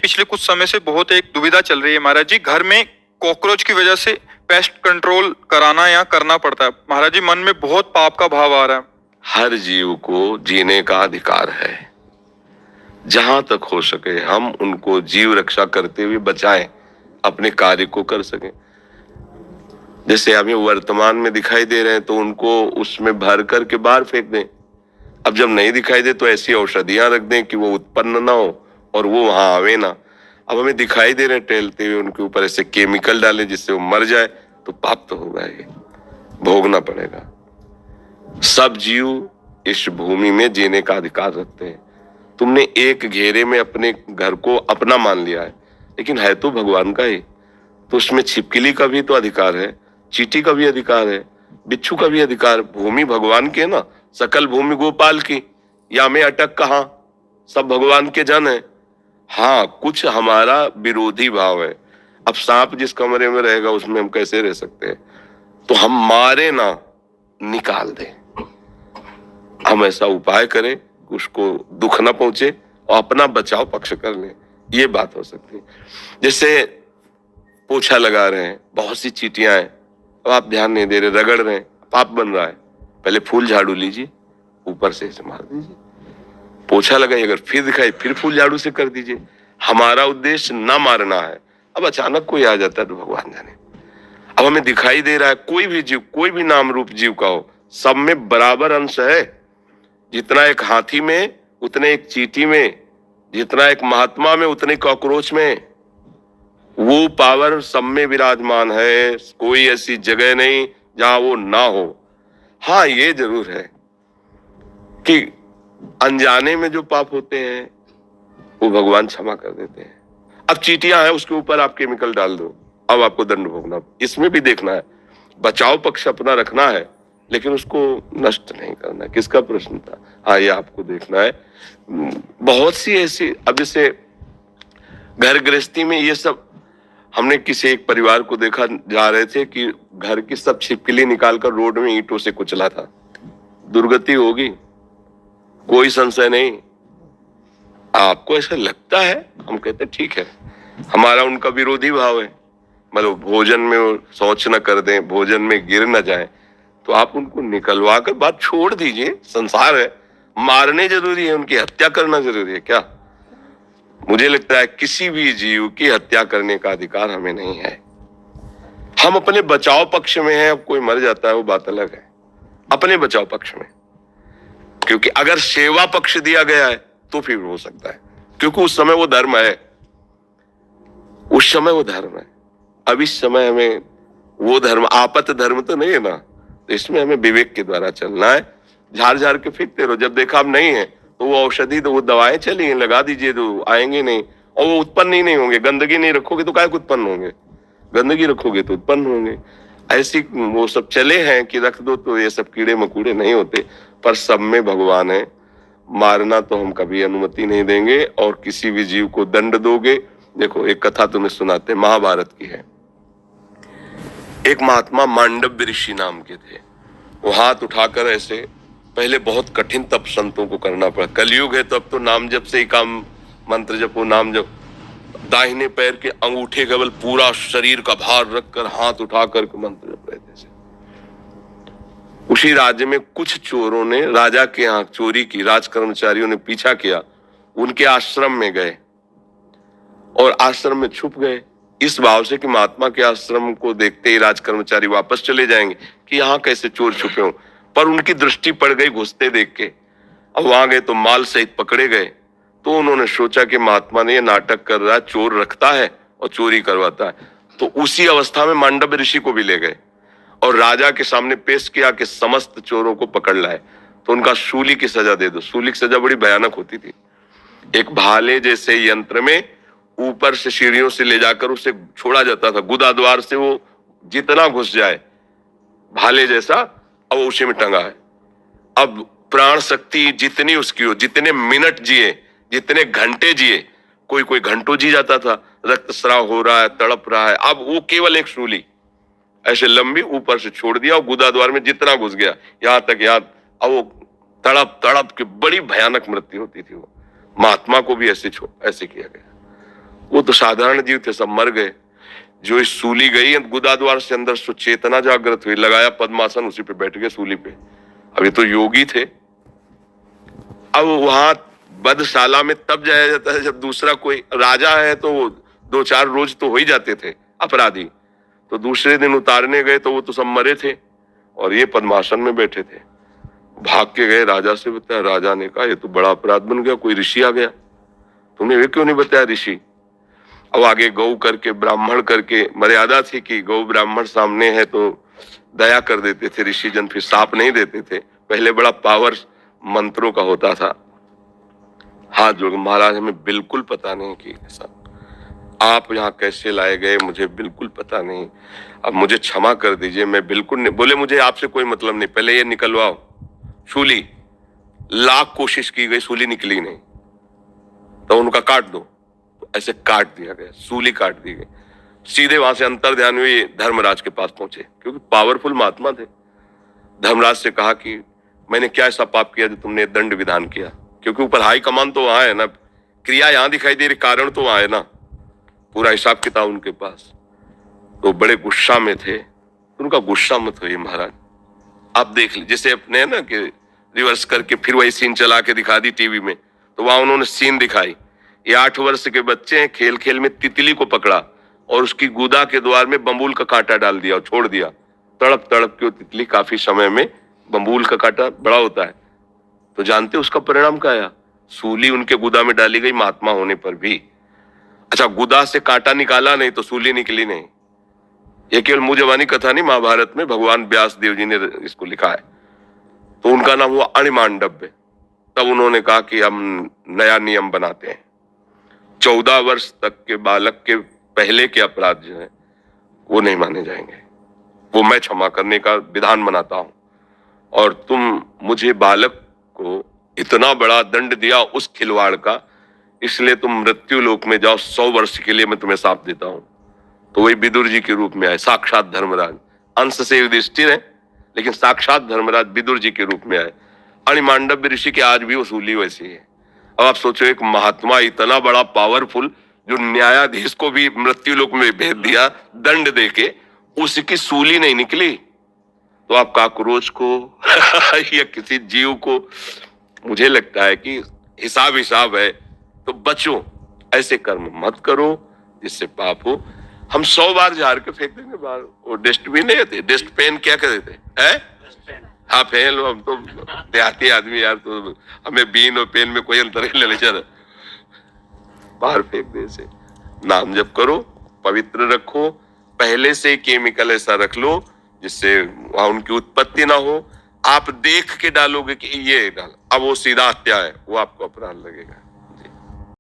पिछले कुछ समय से बहुत एक दुविधा चल रही है महाराज जी। घर में कॉकरोच की वजह से पेस्ट कंट्रोल कराना या करना पड़ता है महाराज जी। मन में बहुत पाप का भाव आ रहा है। हर जीव को जीने का अधिकार है। जहां तक हो सके हम उनको जीव रक्षा करते हुए बचाएं, अपने कार्य को कर सकें। जैसे हमें वर्तमान में दिखाई दे रहे हैं तो उनको उसमें भर कर के बाहर फेंक दें। अब जब नहीं दिखाई दे तो ऐसी औषधियां रख दें कि वो उत्पन्न ना हो और वो वहां आवे ना। अब हमें दिखाई दे रहे हैं टहलते हुए, उनके ऊपर ऐसे केमिकल डालें जिससे वो मर जाए, तो पाप तो होगा, ये भोगना पड़ेगा। सब जीव इस भूमि में जीने का अधिकार रखते हैं। तुमने एक घेरे में अपने घर को अपना मान लिया है, लेकिन है तो भगवान का ही। तो उसमें छिपकली का भी तो अधिकार है, चींटी का भी अधिकार है, बिच्छू का भी अधिकार। भूमि भगवान की है ना, सकल भूमि गोपाल की। या में अटक कहाँ, सब भगवान के जन है। हाँ, कुछ हमारा विरोधी भाव है। अब सांप जिस कमरे में रहेगा उसमें हम कैसे रह सकते हैं? तो हम मारे ना, निकाल दें। हम ऐसा उपाय करें कि उसको दुख ना पहुंचे और अपना बचाव पक्ष कर लें। ये बात हो सकती है। जैसे पोछा लगा रहे हैं, बहुत सी चींटियां हैं, अब आप ध्यान नहीं दे रहे, रगड़ रहे हैं, पाप बन रहा है। पहले फूल झाड़ू लीजिए, ऊपर से इसे मार दीजिए। पोछा लगाइए, अगर फिर दिखाई फिर फूल झाड़ू से कर दीजिए। हमारा उद्देश्य ना मारना है। अब अचानक कोई आ जाता है तो भगवान जाने। अब हमें दिखाई दे रहा है कोई भी जीव, कोई भी नाम रूप जीव का हो, सब में बराबर अंश है। जितना एक हाथी में उतने एक चींटी में, जितना एक महात्मा में उतने कॉकरोच में। वो पावर सब में विराजमान है। कोई ऐसी जगह नहीं जहां वो ना हो। हाँ, ये जरूर है कि अनजाने में जो पाप होते हैं वो भगवान क्षमा कर देते हैं। अब चींटियां हैं, उसके ऊपर आप केमिकल डाल दो, अब आपको दंड भोगना। इसमें भी देखना है, बचाव पक्ष अपना रखना है, लेकिन उसको नष्ट नहीं करना। किसका प्रश्न था? हाँ, ये आपको देखना है। बहुत सी ऐसी, अब जैसे घर गृहस्थी में ये सब, हमने किसी एक परिवार को देखा, जा रहे थे कि घर की सब छिपकली निकालकर रोड में ईंटों से कुचला था। दुर्गति होगी, कोई संशय नहीं। आपको ऐसा लगता है? हम कहते ठीक है, हमारा उनका विरोधी भाव है। मतलब भोजन में वो शौच न कर दें, भोजन में गिर न जाए, तो आप उनको निकलवा कर बात छोड़ दीजिए। संसार है, मारने जरूरी है, उनकी हत्या करना जरूरी है क्या? मुझे लगता है किसी भी जीव की हत्या करने का अधिकार हमें नहीं है। हम अपने बचाव पक्ष में हैं। अब कोई मर जाता है वो बात अलग है, अपने बचाव पक्ष में। क्योंकि अगर सेवा पक्ष दिया गया है तो फिर हो सकता है, क्योंकि उस समय वो धर्म है, उस समय वो धर्म है। अब इस समय हमें वो धर्म, आपत धर्म तो नहीं है ना, तो इसमें हमें विवेक के द्वारा चलना है। झाड़ झाड़ के फेंकते रहो, जब देखा अब नहीं है तो वो औषधि, तो वो दवाएं चली हैं, लगा दीजिए, तो आएंगे नहीं और वो उत्पन्न ही नहीं होंगे। गंदगी नहीं रखोगे तो काहे उत्पन्न होंगे? गंदगी रखोगे तो उत्पन्न होंगे। ऐसी वो सब चले हैं कि रख दो तो ये सब कीड़े मकूड़े नहीं होते। पर सब में भगवान है। मारना तो हम कभी अनुमति नहीं देंगे। और किसी भी जीव को दंड दोगे, देखो एक कथा तुम्हें सुनाते, महाभारत की है। एक महात्मा मांडव्य ऋषि नाम के थे। वो हाथ उठाकर ऐसे, पहले बहुत कठिन तप संतों को करना पड़ा। कलयुग है तो अब तो नाम जप से ही काम, मंत्र जपो, नाम जप। दाहिने पैर के अंगूठे केवल पूरा शरीर का भार रखकर हाथ उठाकर मंत्र जप रहे थे। उसी राज्य में कुछ चोरों ने राजा के यहाँ चोरी की, राज कर्मचारियों ने पीछा किया, उनके आश्रम में गए और आश्रम में छुप गए, इस भाव से कि महात्मा के आश्रम को देखते ही राज कर्मचारी वापस चले जाएंगे कि यहाँ कैसे चोर छुपे हो। पर उनकी दृष्टि पड़ गई घुसते देख के। अब वहां गए तो माल सहित पकड़े गए। तो उन्होंने सोचा कि महात्मा ने ये नाटक कर रहा है, चोर रखता है और चोरी करवाता है। तो उसी अवस्था में मांडव्य ऋषि को भी ले गए और राजा के सामने पेश किया कि समस्त चोरों को पकड़ लाए तो उनका सूली की सजा दे दो। सूली की सजा बड़ी भयानक होती थी। एक भाले जैसे यंत्र में ऊपर से सीढ़ियों से ले जाकर उसे छोड़ा जाता था, गुदा द्वार से वो जितना घुस जाए, भाले जैसा, अब उसी में टंगा है। अब प्राण शक्ति जितनी उसकी हो, जितने मिनट जिए, जितने घंटे जिए, कोई कोई घंटों जी जाता था, रक्तस्राव हो रहा है, तड़प रहा है। अब वो केवल एक सूली ऐसे लंबी ऊपर से छोड़ दिया और गुदा द्वार में जितना घुस गया, यहां तक याद, अब वो तड़प तड़प के बड़ी भयानक मृत्यु होती थी। वो महात्मा को भी ऐसे किया गया। वो तो साधारण जीव थे, सब मर गए। जो इस सूली गई गुदा द्वार से अंदर चेतना जागृत हुई, लगाया पद्मासन, उसी पे बैठ गए सूली पे। अब ये तो योगी थे। अब वहां बधशाला में तब जाया जाता है जब दूसरा कोई राजा है, तो 2-4 रोज तो हो ही जाते थे अपराधी, तो दूसरे दिन उतारने गए तो वो तो सब मरे थे और ये पद्मासन में बैठे थे। भाग के गए, राजा से बताया। राजा ने कहा ये तो बड़ा अपराध बन गया, कोई ऋषि आ गया, तुमने वे क्यों नहीं बताया ऋषि। अब आगे गौ करके ब्राह्मण करके मर्यादा थी कि गौ ब्राह्मण सामने है तो दया कर देते थे ऋषि जन, फिर साप नहीं देते थे। पहले बड़ा पावर मंत्रों का होता था। हाथ जोड़, महाराज हमें बिल्कुल पता नहीं कि ऐसा आप यहाँ कैसे लाए गए, मुझे बिल्कुल पता नहीं, अब मुझे क्षमा कर दीजिए, मैं बिल्कुल नहीं। बोले मुझे आपसे कोई मतलब नहीं, पहले ये निकलवाओ सूली। लाख कोशिश की गई, सूली निकली नहीं, तो उनका काट दो। ऐसे काट दिया गया, सूली काट दी गई। सीधे वहां से अंतर ध्यान हुई, धर्मराज के पास पहुंचे, क्योंकि पावरफुल महात्मा थे। धर्मराज से कहा कि मैंने क्या ऐसा पाप किया जो तुमने दंड विधान किया, क्योंकि ऊपर हाई कमान तो वहां है ना, क्रिया यहां दिखाई दे रही, कारण तो वहां है ना, पूरा हिसाब किताब उनके पास। तो बड़े गुस्सा में थे। उनका गुस्सा मत होइए महाराज, आप देख लीजिए, जैसे अपने ना कि रिवर्स करके फिर वही सीन चला के दिखा दी टीवी में, तो वहां उन्होंने सीन दिखाई। ये 8 वर्ष के बच्चे हैं, खेल खेल में तितली को पकड़ा और उसकी गुदा के द्वार में बम्बूल का कांटा डाल दिया और छोड़ दिया। तड़प तड़प के वो तितली काफी समय में, बम्बूल का कांटा बड़ा होता है, तो जानते उसका परिणाम क्या आया, सूली उनके गुदा में डाली गई महात्मा होने पर भी। अच्छा, गुदा से कांटा निकाला नहीं तो सूली निकली नहीं। ये केवल मुंह जबानी कथा नहीं, महाभारत में भगवान व्यास देव जी ने इसको लिखा है। तो उनका नाम हुआ अणिमांडव्य। तब उन्होंने कहा कि हम नया नियम बनाते हैं, 14 वर्ष तक के बालक के पहले के अपराध जो है वो नहीं माने जाएंगे, वो मैं क्षमा करने का विधान बनाता हूं। और तुम मुझे बालक को इतना बड़ा दंड दिया उस खिलवाड़ का, इसलिए तुम मृत्यु लोक में जाओ, 100 वर्ष के लिए मैं तुम्हें शाप देता हूं। तो वही विदुर जी के रूप में आए, साक्षात धर्मराज। अंश से युधिष्ठिर है, लेकिन साक्षात धर्मराज विदुर जी के रूप में आए। अणिमांडव्य ऋषि की आज भी वसूली वैसी है। अब आप सोचो, एक महात्मा इतना बड़ा पावरफुल, जो न्यायाधीश को भी मृत्यु लोक में भेज दिया दंड देके, उसकी सूली नहीं निकली, तो आप काकरोच को या किसी जीव को, मुझे लगता है कि हिसाब है, तो बचो, ऐसे कर्म मत करो जिससे पाप हो। हम 100 बार झाड़ के फेंक देंगे बाहर, वो डस्टबिन नहीं थे, डस्ट पेन क्या कहते थे, हाँ फेंक लो। हम तो देहाती आदमी यार, तो हमें बीन और पेन में कोई अंतर नहीं, ले चल बाहर फेंक दे। से नाम जप करो, पवित्र रखो, पहले से केमिकल ऐसा रख लो जिससे वहां उनकी उत्पत्ति ना हो। आप देख के डालोगे कि ये डाल, अब वो सीधा हत्या है, वो आपको अपराध लगेगा।